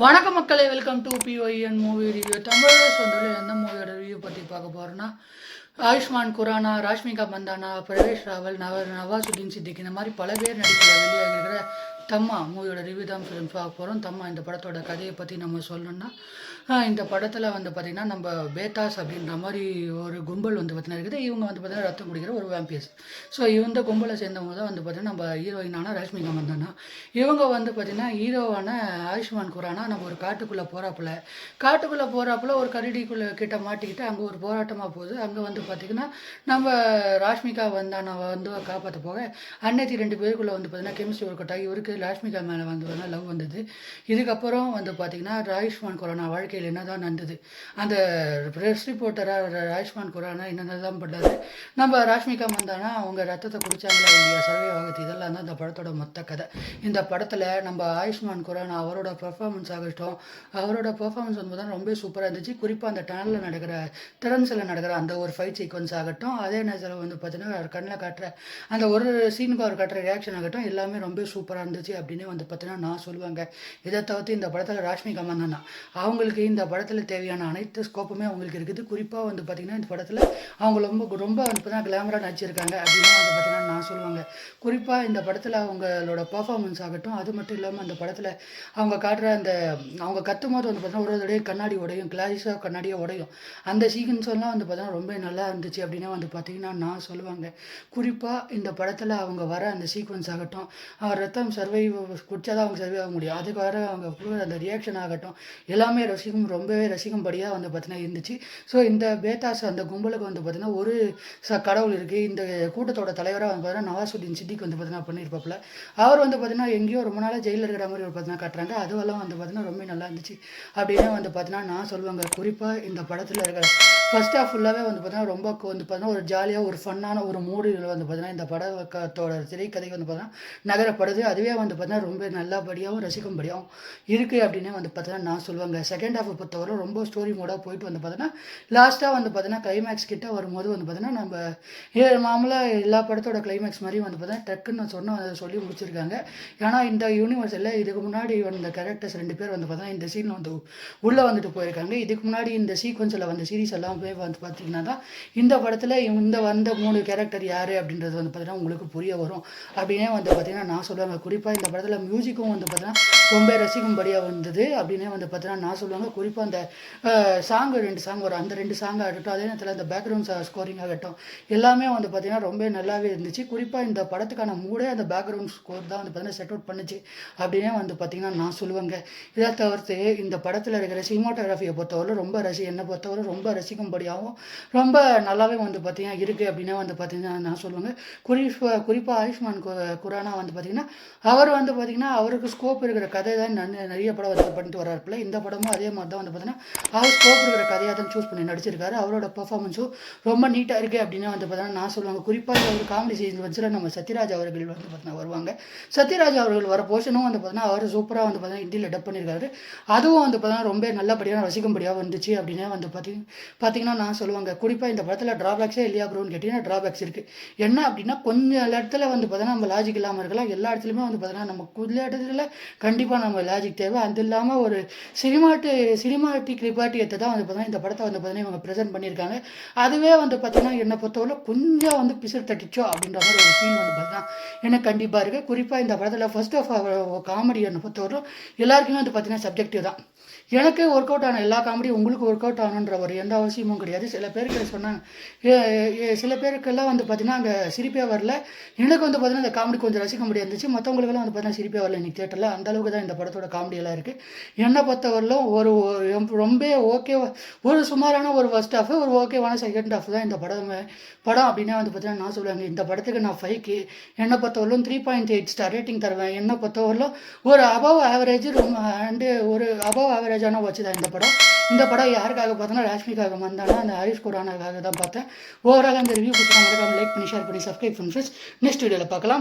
வணக்கம் மக்களே, welcome to PYN movie review. Tamil சொந்தத்தில் எந்த மூவியோட ரிவ்யூ பற்றி பார்க்க போகிறோன்னா, ஆயுஷ்மான் குரானா, ராஷ்மிகா மந்தானா, பிரவேஷ் ராவல், நவாசுதீன் சித்திக் இந்த மாதிரி பல பேர் நடிப்பில் வெளியாக இருக்கிற தம்மா மூவியோட ரிவ்யூ தான் ஃபிலிம் பார்க்க போகிறோம். தம்மா இந்த படத்தோட கதையை பற்றி நம்ம சொல்லணும்னா, இந்த படத்தில் பார்த்திங்கன்னா நம்ம பேத்தாஸ் அப்படின்ற மாதிரி ஒரு கும்பல் பார்த்திங்கன்னா இருக்குது. இவங்க பார்த்திங்கன்னா ரத்தம் குடிக்கிற ஒரு வேம்பியர்ஸ். ஸோ இந்த கும்பலை சேர்ந்தவங்க தான் பார்த்திங்கன்னா நம்ம ஹீரோயினான ராஷ்மிகா மந்தானா. இவங்க பார்த்திங்கன்னா ஹீரோவான ஆயுஷ்மான் குரானா நம்ம ஒரு காட்டுக்குள்ளே போகிறாப்புல ஒரு கரடிக்குள்ளே கிட்ட மாட்டிக்கிட்டு அங்கே ஒரு போராட்டமாக போகுது. அங்கே பார்த்திங்கன்னா நம்ம ராஷ்மிகா மந்தானா காப்பாற்ற போக அன்னைக்கு 2 பேருக்குள்ளே பார்த்திங்கன்னா கெமிஸ்ட்ரி ஒர்க் அவுட் ஆகி இவருக்கு ராஷ்மிகா மேலே லவ் வந்தது. இதுக்கப்புறம் பார்த்திங்கன்னா ஆயுஷ்மான் குரானா வாழ்க்கையில் என்னதான் நடந்தது, அந்த ப்ரெஸ் ரிப்போர்ட்டராக ஆயுஷ்மான் குரானா என்னென்னதான் பண்ணாரு, நம்ம ராஷ்மிகா மந்தானா அவங்க ரத்தத்தை குடிச்சாங்களா இல்லையா, சர்வே ஆகுது, இதெல்லாம் தான் இந்த படத்தோட மொத்த கதை. இந்த படத்தில் நம்ம ஆயுஷ்மான் குரானா அவரோட பெர்ஃபார்மன்ஸ் ஆகட்டும், அவரோட பெர்ஃபார்மன்ஸ் தான் ரொம்ப சூப்பராக இருந்துச்சு. குறிப்பாக அந்த டனலில் நடக்கிற திறன்ஸில் நடக்கிற அந்த ஒரு ஃபைட் சீக்வன்ஸ் ஆகட்டும், அதே நேரத்தில் பார்த்தீங்கன்னா கண்ணில் காட்டுற அந்த ஒரு சீனுக்கு அவர் காட்டுற ரியாக்ஷன் ஆகட்டும், எல்லாமே ரொம்ப சூப்பராக இருந்துச்சு அப்படின்னு பார்த்தீங்கன்னா நான் சொல்லுவாங்க. இதை தவிர்த்து இந்த படத்தில் ராஷ்மிகா மந்தானா அவங்களுக்கு இந்த படத்தில் தேவையான அனைத்து ஸ்கோப்புமே அவங்களுக்கு இருக்குது. குறிப்பாக பார்த்திங்கன்னா இந்த படத்தில் அவங்க ரொம்ப பார்த்தீங்கன்னா கிளாமராக நடிச்சிருக்காங்க அப்படின்னு பார்த்தீங்கன்னா நான் சொல்லுவாங்க. குறிப்பாக இந்த படத்தில் அவங்களோட பர்ஃபார்மன்ஸ் ஆகட்டும், அது மட்டும் இல்லாமல் அந்த படத்தில் அவங்க காட்டுற அந்த அவங்க கத்தும் போது பார்த்தீங்கன்னா ஒரு தடவை கண்ணாடி உடையும், கிளாஸாக கண்ணாடியாக உடையும், அந்த சீக்வன்ஸ் எல்லாம் பார்த்தீங்கன்னா ரொம்ப நல்லா இருந்துச்சு அப்படின்னு பார்த்தீங்கன்னா நான் சொல்லுவாங்க. குறிப்பாக இந்த படத்தில் அவங்க வர அந்த சீக்வன்ஸ் ஆகட்டும், அவர் ரத்தம் சர்வை குடிச்சாதான் அவங்க சர்வே ஆக முடியும், அதுக்கு வர அவங்க கொடுக்குற அந்த ரியாக்ஷன் ஆகட்டும், எல்லாமே ரொம்பவே ரசிக்கும்படியாக பார்த்தீங்கன்னா இருந்துச்சு. ஸோ இந்த பேத்தாஸ் அந்த கும்பலுக்கு பார்த்தீங்கன்னா ஒரு கடவுள் இருக்குது. இந்த கூட்டத்தோட தலைவராக பார்த்தீங்கன்னா நவாசுதீன் சித்திக் பார்த்தீங்கன்னா பண்ணியிருப்பாப்புல. அவர் பார்த்தீங்கன்னா எங்கேயோ ரொம்ப நாளாக ஜெயிலில் இருக்கிற மாதிரி பார்த்தீங்கன்னா காட்டுறாங்க. அதுவெல்லாம் பார்த்தீங்கன்னா ரொம்ப நல்லா இருந்துச்சு அப்படின்னு பார்த்தீங்கன்னா நான் சொல்லுவாங்க. குறிப்பாக இந்த படத்தில் இருக்கிற ஃபர்ஸ்ட் ஹாஃப் ஃபுல்லாகவே பார்த்தீங்கன்னா ரொம்ப பார்த்தீங்கன்னா ஒரு ஜாலியாக ஒரு ஃபன்னான ஒரு மூடில் பார்த்தீங்கன்னா இந்த படத்தோட திரைக்கதை பார்த்தீங்கன்னா நகரப்படுது. அதுவே பார்த்தீங்கன்னா ரொம்ப நல்லபடியாகவும் ரசிக்கும்படியாகவும் இருக்குது அப்படின்னு பார்த்தீங்கன்னா நான் சொல்லுவாங்க. செகண்ட் ஹாஃபை பொறுத்தவரை ரொம்ப ஸ்டோரி மோடாக போயிட்டு பார்த்தீங்கன்னா லாஸ்ட்டாக பார்த்தீங்கன்னா கிளைமேக்ஸ் கிட்ட வரும்போது பார்த்தீங்கன்னா நம்ம மாமூலாக எல்லா படத்தோட கிளைமேக்ஸ் மாதிரி பார்த்தீங்கன்னா டக்குன்னு அதை சொல்லி முடிச்சிருக்காங்க. ஏன்னா இந்த யூனிவர்ஸில் இதுக்கு முன்னாடி இந்த கேரக்டர்ஸ் 2 பேர் பார்த்தீங்கன்னா இந்த சீன் உள்ளே போயிருக்காங்க. இதுக்கு முன்னாடி இந்த சீக்வன்ஸில் சீரீஸ் எல்லாம் போய் பார்த்தீங்கன்னா தான் இந்த படத்தில் வந்த 3 கேரக்டர் யார் அப்படின்றது பார்த்தீங்கன்னா உங்களுக்கு புரிய வரும் அப்படின்னே பார்த்தீங்கன்னா நான் சொல்லுவாங்க. குறிப்பாக இந்த படத்தில் மியூசிக்கும் பார்த்தீங்கன்னா ரொம்ப ரசிக்கும்படியாக வந்தது அப்படின்னே பார்த்தீங்கன்னா நான் சொல்லுவாங்க. குறிப்பாக அந்த சாங் 2 சாங் வரும், அந்த 2 சாங் ஆகட்டும், அதே நேரத்தில் அந்த பேக்ரவுண்ட் ஸ்கோரிங் ஆகட்டும், எல்லாமே பார்த்தீங்கன்னா ரொம்ப நல்லாவே இருந்துச்சு. குறிப்பாக இந்த படத்துக்கான மூடே அந்த பேக்ரவுண்ட் ஸ்கோர் தான் பார்த்தீங்கன்னா செட் அவுட் பண்ணுச்சு அப்படின்னே பார்த்தீங்கன்னா நான் சொல்லுவாங்க. இதை தவிர்த்து இந்த படத்தில் இருக்கிற சினிமாட்டோகிராஃபியை பொறுத்தவரை என்னை பொறுத்தவரை ரொம்ப ரசிக்கும்படியாகவும் ரொம்ப நல்லாவே பார்த்தீங்கன்னா இருக்குது அப்படின்னா பார்த்தீங்கன்னா நான் சொல்லுவாங்க. குறிப்பாக ஆயுஷ்மான் குரானா பார்த்தீங்கன்னா அவர் பார்த்தீங்கன்னா அவருக்கு ஸ்கோப் இருக்கிற கதை தான் நிறைய படம் பண்ணிட்டு வர்றாருல. இந்த படமும் அதே மாதிரி தான் பார்த்தீங்கன்னா அவர் ஸ்கோப் இருக்கிற கதையாக தான் சூஸ் பண்ணி நடிச்சிருக்காரு. அவரோட பெர்ஃபார்மன்ஸும் ரொம்ப நீட்டாக இருக்குது அப்படின்னு பார்த்தீங்கன்னா நான் சொல்லுவாங்க. குறிப்பாக ஒரு காமெடி சீக்வன்ஸில் நம்ம சத்யராஜ் அவர்கள் பார்த்தீங்கன்னா வருவாங்க. சத்யராஜ் அவர்கள் வர போர்ஷனும் பார்த்தீங்கன்னா அவர் சூப்பராக பார்த்தீங்கன்னா ஹிந்தியில் டப் பண்ணியிருக்காரு. அதுவும் பார்த்தீங்கன்னா ரொம்ப நல்லபடியாக ரசிக்கும்படியாக வந்துச்சு அப்படின்னு பார்த்தீங்கன்னா நான் சொல்லுவாங்க. குறிப்பாக இந்த படத்தில் ட்ராபேக்ஸே இல்லையா ப்ரோன்னு கேட்டிங்கன்னா ட்ராபேக்ஸ் இருக்குது. என்ன அப்படின்னா கொஞ்சம் இடத்துல பார்த்தீங்கன்னா நம்ம லாஜிக் இல்லாமல் இருக்கலாம். எல்லா இடத்துலையுமே பார்த்தீங்கன்னா நம்ம கொஞ்சம் இடத்துல கண்டிப்பாக நம்ம லாஜிக் தேவை. அது இல்லாமல் ஒரு சினிமாட்டிக் லிபார்ட்டியத்தை தான் பார்த்தீங்கன்னா இந்த படத்தை பார்த்தீங்கன்னா இவங்க ப்ரெசென்ட் பண்ணியிருக்காங்க. அதுவே பார்த்தீங்கன்னா என்னை பொறுத்தவரை கொஞ்சம் பிசர் தட்டிச்சோ அப்படின்ற மாதிரி ஒரு ஃபீல் பார்த்தீங்கன்னா எனக்கு கண்டிப்பாக இருக்குது. குறிப்பாக இந்த படத்தில் ஃபர்ஸ்ட் ஆஃப் காமெடி என்னை பொறுத்தவரை எல்லாருக்குமே பார்த்தீங்கன்னா சப்ஜெக்டிவ் தான். எனக்கு ஒர்க் அவுட் ஆன எல்லா காமெடியும் உங்களுக்கு ஒர்க் அவுட் ஆகணுன்ற ஒரு எந்த அவசியமும் கிடையாது. சில பேருக்கு சொன்னாங்க, சில பேருக்கெல்லாம் பார்த்தீங்கன்னா அங்கே சிரிப்பே வரல. எனக்கு பார்த்தீங்கன்னா இந்த காமெடி கொஞ்சம் ரசிக்க முடியாது. மற்றவங்களுக்கெல்லாம் பார்த்தீங்கன்னா சிரிப்பே வரல இன்னைக்கு தேட்டரில். அந்தளவுக்கு தான் இந்த படத்தோட காமெடியெல்லாம் இருக்குது. என்னை பொறுத்தவரையிலும் ரொம்ப ஓகே, ஒரு சுமாரான ஒரு ஃபர்ஸ்ட் ஹாஃப், ஒரு ஓகேவான செகண்ட் ஹாஃப் தான் இந்த படம் அப்படின்னு பார்த்தீங்கன்னா நான் சொல்லுவாங்க. இந்த படத்துக்கு நான் 5க்கு என்னை பொறுத்தவரையிலும் 3.8 ஸ்டார் ரேட்டிங் தருவேன். என்னை பொறுத்தவரையிலும் ஒரு அபவ் ஆவரேஜ் அண்டு ஒரு அபவ் ஆவரேஜான வச்சு தான் இந்த படம் யாருக்காக பார்த்தோன்னா ராஷ்மிகாக மந்தானா அந்த ஆயுஷ் குரானாக்காக தான் பார்த்தேன். ஓவரால் அந்த ரிவ்யூ பிடிச்சா மறக்காம லைக் பண்ணி ஷேர் பண்ணி சப்ஸ்கிரைப் பண்ணி நெக்ஸ்ட் வீடியோவில் பார்க்கலாம்.